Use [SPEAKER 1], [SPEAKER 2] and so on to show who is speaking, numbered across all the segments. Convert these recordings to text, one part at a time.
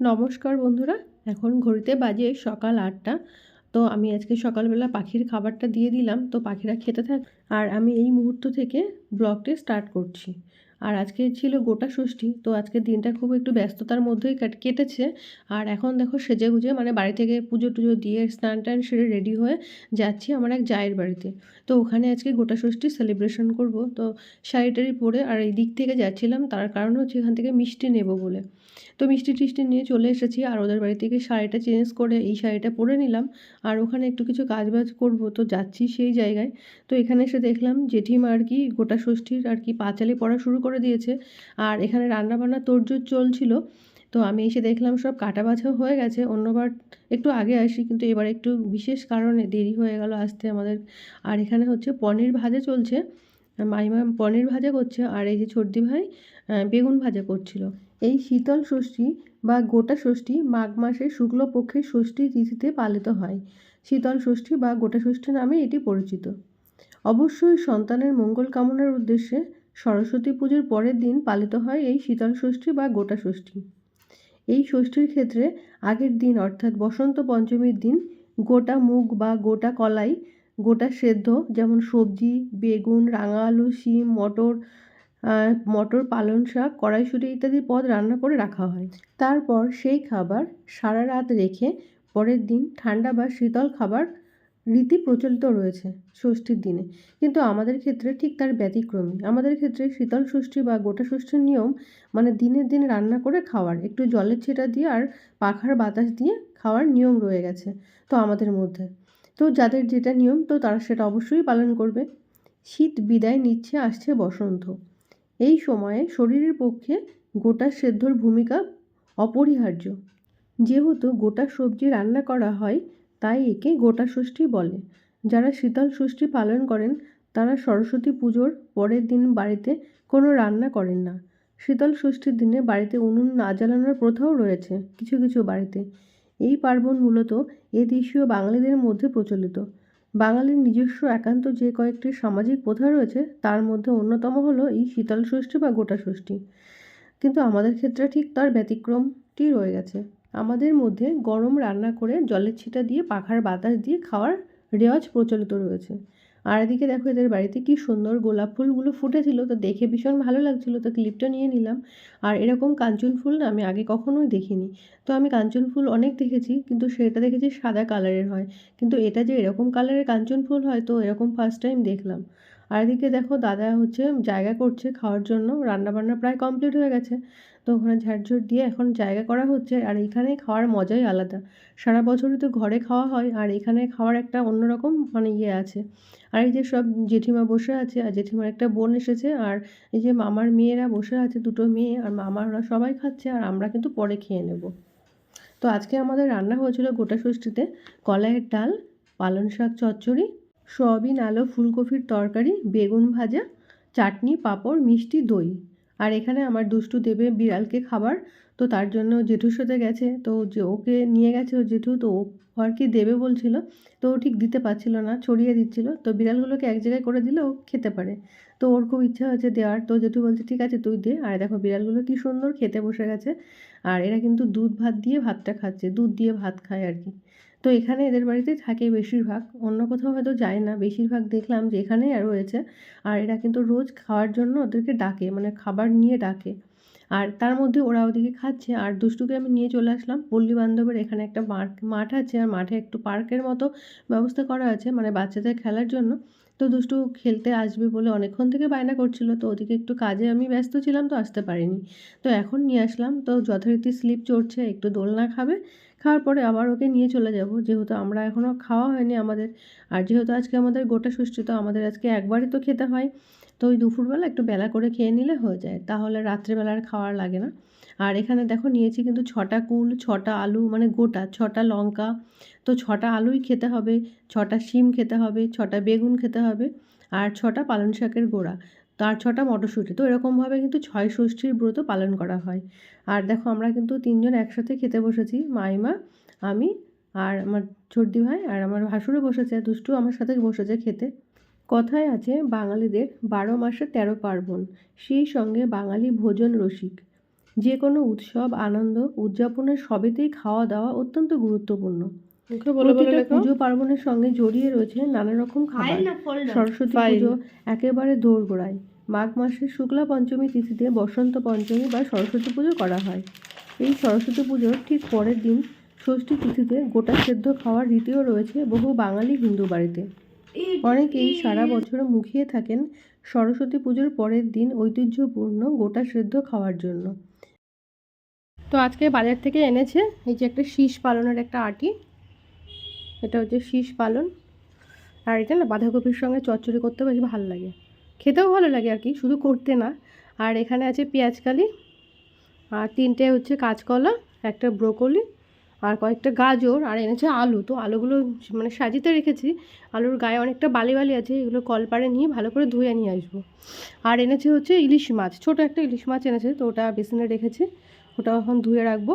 [SPEAKER 1] নমস্কার বন্ধুরা। এখন ঘড়িতে বাজে সকাল ৮টা। তো আমি আজকে সকালবেলা পাখির খাবারটা দিয়ে দিলাম, তো পাখিরা খেতে থাক। আর আমি এই মুহূর্ত থেকে ব্লগটি স্টার্ট করছি। আর আজকে ছিল গোটা ষষ্ঠী, তো আজকের দিনটা খুব একটু ব্যস্ততার মধ্যেই কেটেছে। আর এখন দেখো সেজেগুজে মানে বাড়ি থেকে পুজো টুজো দিয়ে স্নান টান সেরে রেডি হয়ে যাচ্ছি আমার এক জায়ের বাড়িতে। তো ওখানে আজকে গোটা ষষ্ঠী সেলিব্রেশন করব। তো শাড়ি টাড়ি পরে আর এই দিক থেকে যাচ্ছিলাম, তার কারণ হচ্ছে এখান থেকে মিষ্টি নেব বলে। তো মিষ্টি টিষ্টি নিয়ে চলে এসেছি, আর ওদের বাড়ি থেকে শাড়িটা চেঞ্জ করে এই শাড়িটা পরে নিলাম। আর ওখানে একটু কিছু কাজবাজ করব, তো যাচ্ছি সেই জায়গায়। তো এখানে এসে দেখলাম জেঠিমা আর কি গোটা ষষ্ঠীর আর কি পাঁচালি পড়া শুরু করে দিয়েছে। আর এখানে রান্নাবান্না তোড়জোড় চলছিল। তো আমি এসে দেখলাম সব কাটা বাছা হয়ে গেছে। অন্যবার একটু আগে আসি, কিন্তু এবার একটু বিশেষ কারণে দেরি হয়ে গেল আসতে আমাদের। আর এখানে হচ্ছে পনির ভাজা চলছে, মাইমা পনির ভাজা করছে, আর এই যে ছোটদি ভাই বেগুন ভাজা করছিল। এই শীতল ষষ্ঠী বা গোটা ষষ্ঠী মাঘ মাসের শুক্লপক্ষের ষষ্ঠী তিথিতে পালিত হয়। শীতল ষষ্ঠী বা গোটা ষষ্ঠী নামে এটি পরিচিত। অবশ্যই সন্তানের মঙ্গল কামনার উদ্দেশ্যে সরস্বতী পুজোর পরের দিন পালিত হয় এই শীতল ষষ্ঠী বা গোটা ষষ্ঠী। এই ষষ্ঠীর ক্ষেত্রে আগের দিন অর্থাৎ বসন্ত পঞ্চমীর দিন গোটা মুগ বা গোটা কলাই, গোটা সেদ্ধ যেমন সবজি, বেগুন, রাঙা আলু, শিম, মটর, মটর, পালং শাক, কড়াইশুঁটি ইত্যাদি পদ রান্না করে রাখা হয়। তারপর সেই খাবার সারা রাত রেখে পরের দিন ঠান্ডা বা শীতল খাবার রীতি প্রচলিত রয়েছে ষষ্ঠীর দিনে। কিন্তু আমাদের ক্ষেত্রে ঠিক তার ব্যতিক্রমী। আমাদের ক্ষেত্রে শীতল ষষ্ঠী বা গোটা ষষ্ঠীর নিয়ম মানে দিনের দিন রান্না করে খাওয়ার, একটু জলের ছিটা দিয়ে আর পাখার বাতাস দিয়ে খাওয়ার নিয়ম রয়ে গেছে তো আমাদের মধ্যে। তো যাদের যেটা নিয়ম তো তারা সেটা অবশ্যই পালন করবে। শীত বিদায় নিচ্ছে, আসছে বসন্ত। এই সময়ে শরীরের পক্ষে গোটা সেদ্ধর ভূমিকা অপরিহার্য। যেহেতু গোটা সবজি রান্না করা হয়, তাই একে গোটা ষষ্ঠী বলে। যারা শীতল ষষ্ঠী পালন করেন তারা সরস্বতী পুজোর পরের দিন বাড়িতে কোনো রান্না করেন না। শীতল ষষ্ঠীর দিনে বাড়িতে উনুন না জ্বালানোর প্রথাও রয়েছে কিছু কিছু বাড়িতে। এই পার্বণ মূলত এদেশীয় বাঙালিদের মধ্যে প্রচলিত। বাঙালির নিজস্ব একান্ত যে কয়েকটি সামাজিক প্রথা রয়েছে তার মধ্যে অন্যতম হলো এই শীতল ষষ্ঠী বা গোটা ষষ্ঠী। কিন্তু আমাদের ক্ষেত্রে ঠিক তার ব্যতিক্রমটি রয়ে গেছে। আমাদের মধ্যে গরম রান্না করে জলের ছিটা দিয়ে পাখার বাতাস দিয়ে খাওয়ার রেওয়াজ প্রচলিত রয়েছে। আর এদিকে দেখো এদের বাড়িতে কি সুন্দর গোলাপ ফুলগুলো ফুটেছিল, তো দেখে ভীষণ ভালো লাগছিল, তো ক্লিপটা নিয়ে নিলাম। আর এরকম কাঞ্চন ফুল না আমি আগে কখনোই দেখিনি। তো আমি কাঞ্চন ফুল অনেক দেখেছি, কিন্তু সেটা দেখেছি সাদা কালারের হয়, কিন্তু এটা যে এরকম কালারের কাঞ্চন ফুল হয় তো এরকম ফার্স্ট টাইম দেখলাম। আর এদিকে দেখো দাদা হচ্ছে জায়গা করছে খাওয়ার জন্য, রান্নাবান্না প্রায় কমপ্লিট হয়ে গেছে। তো ওখানে ঝাড়ঝুড় দিয়ে এখন জায়গা করা হচ্ছে, আর এইখানে খাওয়ার মজাই আলাদা। সারা বছরই তো ঘরে খাওয়া হয়, আর এখানে খাওয়ার একটা অন্যরকম মানে ইয়ে আছে। আর এই যে সব জেঠিমা বসে আছে, আর জেঠিমার একটা বোন এসেছে, আর এই যে মামার মেয়েরা বসে আছে, দুটো মেয়ে আর মামারা সবাই খাচ্ছে, আর আমরা কিন্তু পরে খেয়ে নেব। তো আজকে আমাদের রান্না হয়েছিল গোটা ষষ্ঠীতে কলাইয়ের ডাল, পালং শাক চচ্চড়ি, সয়াবিন আলু ফুলকপির তরকারি, বেগুন ভাজা, চাটনি, পাঁপড়, মিষ্টি, দই। আর এখানে আমার দুষ্টু দেবে বিড়ালকে খাবার, তো তার জন্য জেঠুর সাথে গেছে, তো যে ওকে নিয়ে গেছে ও জেঠু, তো ও আর কি দেবে বলছিল, তো ও ঠিক দিতে পারছিল না, ছড়িয়ে দিচ্ছিল। তো বিড়ালগুলোকে এক জায়গায় করে দিলে ও খেতে পারে। তো ওর খুব ইচ্ছা হয়েছে দেওয়ার, তো জেঠু বলছে ঠিক আছে তুই দে। আর দেখো বিড়ালগুলো কি সুন্দর খেতে বসে গেছে। আর এরা কিন্তু দুধ ভাত দিয়ে ভাতটা খাচ্ছে, দুধ দিয়ে ভাত খায় আর কি। তো এখানে এদের বাড়িতেই থাকে বেশিরভাগ, অন্য কোথাও হয়তো যায় না, বেশিরভাগ দেখলাম যে এখানেই আর রয়েছে। আর এরা কিন্তু রোজ খাওয়ার জন্য ওদেরকে ডাকে, মানে খাবার নিয়ে ডাকে। আর তার মধ্যে ওরা ওদিকে খাচ্ছে, আর দুষ্টুকে আমি নিয়ে চলে আসলাম পল্লী বান্ধবের এখানে একটা মাঠ আছে, আর মাঠে একটু পার্কের মতো ব্যবস্থা করা আছে মানে বাচ্চাদের খেলার জন্য। তো দুষ্টু খেলতে আসবে বলে অনেকক্ষণ থেকে বায়না করছিল, তো ওদিকে একটু কাজে আমি ব্যস্ত ছিলাম তো আসতে পারিনি। তো এখন নিয়ে আসলাম, তো যথারীতি স্লিপ চড়ছে, একটু দোলনা খাবে, খাওয়ার পরে আবার ওকে নিয়ে চলে যাব, যেহেতু আমরা এখনও খাওয়া হয়নি আমাদের। আর যেহেতু আজকে আমাদের গোটা ষষ্ঠী, তো আমাদের আজকে একবারই তো খেতে হয়। তো ওই দুপুরবেলা একটু বেলা করে খেয়ে নিলে হয়ে যায়, তাহলে রাত্রেবেলা আর খাওয়ার লাগে না। আর এখানে দেখো নিয়েছি কিন্তু 6টা কুল, 6টা আলু, মানে গোটা 6টা লঙ্কা। তো 6টা আলুই খেতে হবে, 6টা শিম খেতে হবে, 6টা বেগুন খেতে হবে, আর 6টা পালং শাকের গোড়া, তার 6টা মটরশুঁটি। তো এরকমভাবে কিন্তু 6 ষষ্ঠীর ব্রত পালন করা হয়। আর দেখো আমরা কিন্তু 3জন একসাথে খেতে বসেছি, মাইমা, আমি, আর আমার ছোটদি ভাই, আর আমার ভাসুরও বসেছে, দুষ্টু আমার সাথে বসেছে খেতে। কথায় আছে বাঙালিদের 12 মাসে 13 পার্বণ, সেই সঙ্গে বাঙালি ভোজন রসিক। যে কোনো উৎসব আনন্দ উদযাপনের সবেতেই খাওয়া দাওয়া অত্যন্ত গুরুত্বপূর্ণ। প্রতিটা পুজো পার্বণের সঙ্গে জড়িয়ে রয়েছে নানা রকম খাবার। সরস্বতী পুজো একেবারে দোরগোড়ায়। মাঘ মাসের শুক্লা পঞ্চমী তিথিতে বসন্ত পঞ্চমী বা সরস্বতী পুজো করা হয়। এই সরস্বতী পুজোর ঠিক পরের দিন ষষ্ঠী তিথিতে গোটা সেদ্ধ খাওয়ার রীতিও রয়েছে বহু বাঙালি হিন্দু বাড়িতে। অনেকেই সারা বছর মুখিয়ে থাকেন সরস্বতী পুজোর পরের দিন ঐতিহ্যপূর্ণ গোটা সেদ্ধ খাওয়ার জন্য। তো আজকে বাজার থেকে এনেছে এই যে একটা শীষ পালনের একটা আটি, এটা হচ্ছে শীষ পালন। আর এটা না বাঁধাকপির সঙ্গে চচ্চড়ি করতে বেশ ভালো লাগে, খেতেও ভালো লাগে আর কি, শুধু করতে না। আর এখানে আছে পেঁয়াজকালি, আর 3টে হচ্ছে কাঁচকলা, একটা ব্রোকলি, আর কয়েকটা গাজর, আর এনেছে আলু। তো আলুগুলো মানে সাজিতে রেখেছি, আলুর গায়ে অনেকটা বালি বালি আছে, এগুলো কলপাড়ে নিয়ে ভালো করে ধুয়ে নিয়ে আসবো। আর এনেছে হচ্ছে ইলিশ মাছ, ছোটো একটা ইলিশ মাছ এনেছে, তো ওটা বেসিনে রেখেছি, ওটা এখন ধুয়ে রাখবো।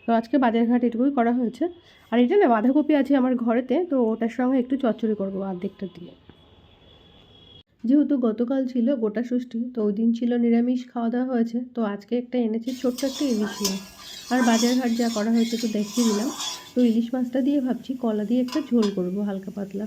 [SPEAKER 1] তো আজকে বাজারঘাট এটুকুই করা হয়েছে। আর এটা না বাঁধাকপি আছে আমার ঘরেতে, তো ওটার সঙ্গে একটু চচ্চড়ি করবো অর্ধেকটা দিয়ে। যেহেতু গতকাল ছিল গোটা ষষ্ঠী, তো ওই দিন ছিল নিরামিষ খাওয়া দাওয়া হয়েছে, তো আজকে একটা এনেছি ছোট্ট একটা ইলিশ মাছ। আর বাজারঘাট যা করা হয়েছে তো দেখিয়ে দিলাম। তো ইলিশ মাছটা দিয়ে ভাবছি কলা দিয়ে একটা ঝোল করব হালকা পাতলা,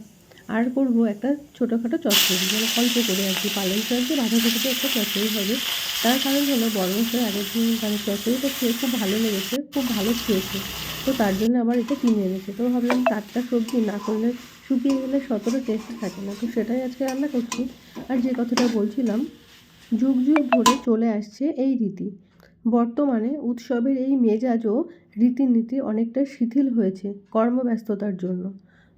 [SPEAKER 1] আর করব একটা ছোটোখাটো চচ্চড়ি, মানে অল্প করে আর কি, পালং শাক দিয়ে বাঁধাকপিতে একটা চচ্চড়ি হবে। তার কারণ হলো বড় মশাই আগের দিন মানে চচ্চড়িটা খেয়ে খুব ভালো লেগেছে, খুব ভালো খেয়েছে, তো তার জন্য আবার এটা কিনে এনেছে। তো ভাবলাম টাটকা সবজি না করলে শুকিয়ে গেলে সতটা টেস্ট থাকে না, তো সেটাই আজকে রান্না করছি। আর যে কথাটা বলছিলাম, যুগ যুগ ধরে চলে আসছে এই রীতি। বর্তমানে উৎসবের এই মেজাজ ও রীতিনীতি অনেকটা শিথিল হয়েছে কর্মব্যস্ততার জন্য।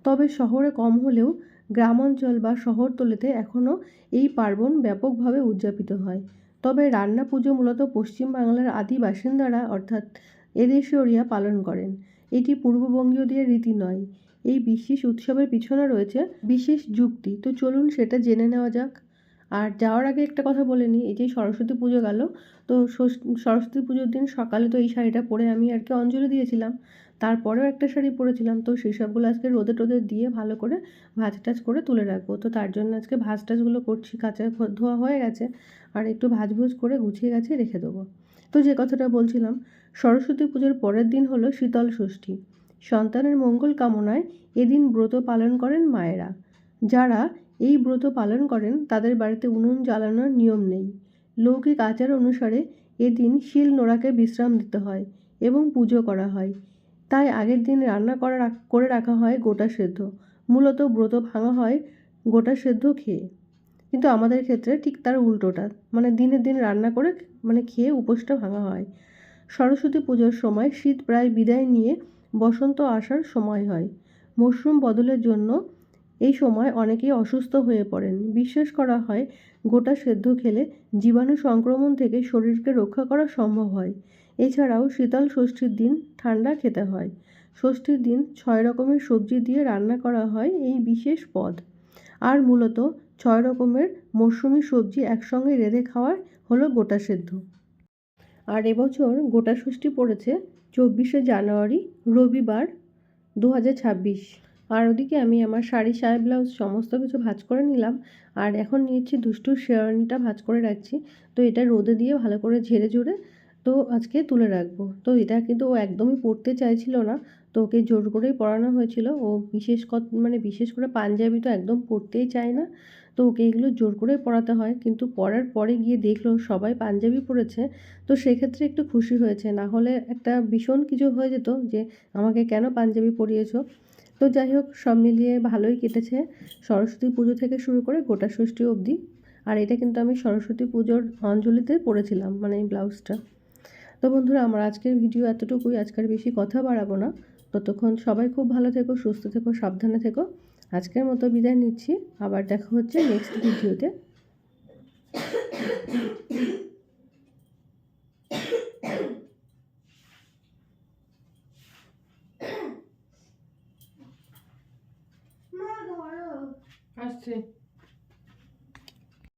[SPEAKER 1] তবে শহরে কম হলেও গ্রামাঞ্চল বা শহরতলিতে এখনও এই পার্বণ ব্যাপকভাবে উদযাপিত হয়। তবে রান্না পুজো মূলত পশ্চিমবাংলার আদি বাসিন্দারা অর্থাৎ এদেশীয়রা পালন করেন। এটি পূর্ববঙ্গীয়দের রীতি নয়। এই বিশেষ উৎসবের পিছনে রয়েছে বিশেষ যুক্তি, তো চলুন সেটা জেনে নেওয়া যাক। আর যাওয়ার আগে একটা কথা বলে নিই, এই যে সরস্বতী পুজো গেল, তো সরস্বতী পুজোর দিন সকালে তো এই শাড়িটা পরে আমি আর কি অঞ্জলি দিয়েছিলাম, তারপরেও একটা শাড়ি পরেছিলাম, তো সেই সবগুলো আজকে রোদে টোদে দিয়ে ভালো করে ভাঁজ টাজ করে তুলে রাখবো। তো তার জন্য আজকে ভাঁজ টাজগুলো করছি, কাঁচা ধোয়া হয়ে গেছে, আর একটু ভাঁজ ভুজ করে গুছিয়ে গেছে রেখে দেবো। তো যে কথাটা বলছিলাম, সরস্বতী পুজোর পরের দিন হলো শীতল ষষ্ঠী। সন্তানের মঙ্গল কামনায় এদিন ব্রত পালন করেন মায়েরা। যারা এই ব্রত পালন করেন তাদের বাড়িতে উনুন জ্বালানোর নিয়ম নেই। লৌকিক আচার অনুসারে এদিন শিল নোড়াকে বিশ্রাম দিতে হয় এবং পুজো করা হয়। তাই আগের দিন রান্না করে রাখা হয় গোটা সেদ্ধ। মূলত ব্রত ভাঙা হয় গোটা সেদ্ধ খেয়ে, কিন্তু আমাদের ক্ষেত্রে ঠিক তার উল্টোটা, মানে দিনের দিন রান্না করে মানে খেয়ে উপোসটা ভাঙা হয়। সরস্বতী পুজোর সময় শীত প্রায় বিদায় নিয়ে বসন্ত আসার সময় হয়। মরশুম বদলের জন্য এই সময় অনেকেই অসুস্থ হয়ে পড়েন। বিশ্বাস করা হয় গোটা সেদ্ধ খেলে জীবাণু সংক্রমণ থেকে শরীরকে রক্ষা করা সম্ভব হয়। এছাড়াও শীতল ষষ্ঠীর দিন ঠান্ডা খেতে হয়। ষষ্ঠীর দিন 6 রকমের সবজি দিয়ে রান্না করা হয় এই বিশেষ পদ। আর মূলত 6 রকমের মরশুমি সবজি একসঙ্গে রেঁধে খাওয়ার হলো গোটা সেদ্ধ। আর এবছর গোটা ষষ্ঠী পড়েছে 24শে জানুয়ারি, রবিবার, 2026। আর ওদিকে আমি আমার শাড়ি সায়া ব্লাউজ সমস্ত কিছু ভাঁজ করে নিলাম, আর এখন নিয়েছি দুষ্টুর শেরওয়ানিটা ভাঁজ করে রাখছি। তো এটা রোদে দিয়ে ভালো করে ঝেড়ে ঝুড়ে তো আজকে তুলে রাখবো। তো এটা কিন্তু ও একদমই পরতে চাইছিল না, তো ওকে জোর করেই পরানো হয়েছিল। ও বিশেষ করে পাঞ্জাবি তো একদম পরতেই চায় না, তো ওকে এগুলো জোর করেই পরাতে হয়। কিন্তু পরার পরে গিয়ে দেখলো সবাই পাঞ্জাবি পরেছে, তো সেক্ষেত্রে একটু খুশি হয়েছে, না হলে একটা ভীষণ কিছু হয়ে যেত যে আমাকে কেন পাঞ্জাবি পরিয়েছো। তো যাই হোক, সব মিলিয়ে ভালোই কেটেছে সরস্বতী পুজো থেকে শুরু করে গোটা ষষ্ঠী অবধি। আর এটা কিন্তু আমি সরস্বতী পুজোর অঞ্জলিতে পরেছিলাম, মানে এই ব্লাউজটা। তো বন্ধুরা, আমার আজকের ভিডিও এতটুকুই, আজকের বেশি কথা বাড়াবো না। ততক্ষণ সবাই খুব ভালো থেকো, সুস্থ থেকো, সাবধানে থেকো। আজকের মতো বিদায় নিচ্ছি, আবার দেখা হচ্ছে নেক্সট ভিডিওতে। আসছে।